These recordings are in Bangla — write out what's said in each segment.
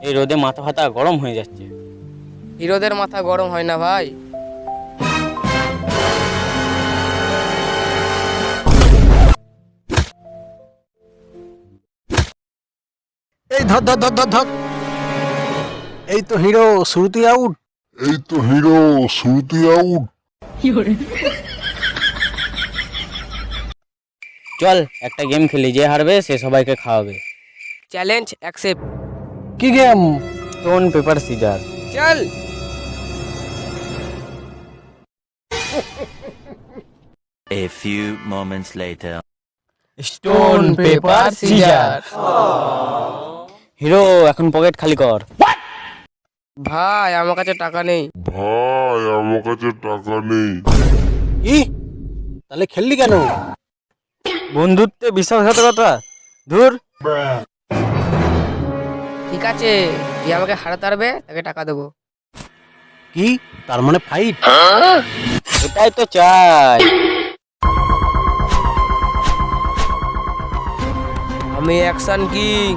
এই রোদে মাথা ফাতা গরম হয়ে যাচ্ছে। হিরোদের মাথা গরম হয় না ভাই। এই ধর ধর ধর ধর ধর, এই তো হিরো শুরুতেই আউট। চল একটা গেম খেলি, যে হারবে সে সবাইকে খাওয়াবে। Challenge accept. কি গেম? Stone paper scissor. চল। A few moments later. Stone paper scissor. Hero এখন পকেট খালি কর। ভাই আমার কাছে টাকা নেই। কি? তাহলে খেললি কেন? বন্ধুত্বে বিশ্বাসঘাতকতা, ধুর। ঠিক আছে, যে আমাকে হারাতে পারবে তাকে টাকা দেবো। কি তার মানে ফাইট? এটাই তো চাই। আমি অ্যাকশন কিং।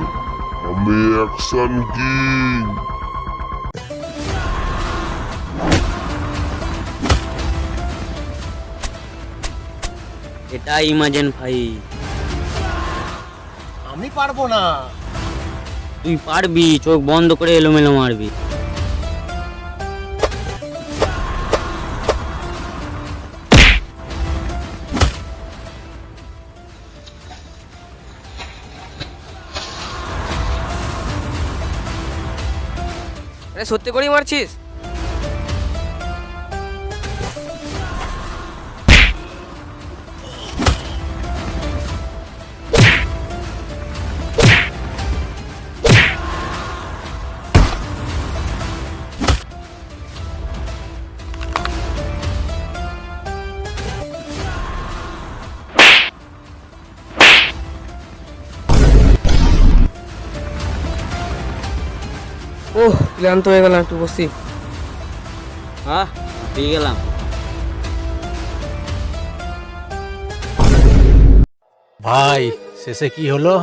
এটা ইমাজিন ভাই। আমি পারবো না। তুই পারবি, চোখ বন্ধ করে এলোমেলো মারবি। আরে সত্যি করেই মারছিস? ওহ, ক্লান্ত হয়ে গেলাম, একটু বসি। হ্যাঁ, দিয়ে গেলাম। ভাই শেষে কি হলো?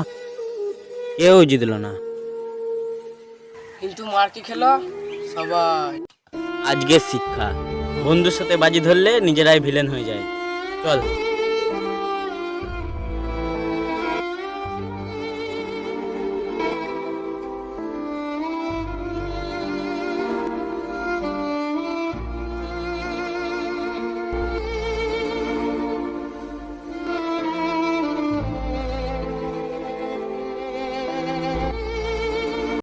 কেউ জিতলো না। কিন্তু মার কি খেলো সবাই। আজকের শিক্ষা, বন্ধুর সাথে বাজি ধরলে নিজেরাই ভিলেন হয়ে যায়। চল।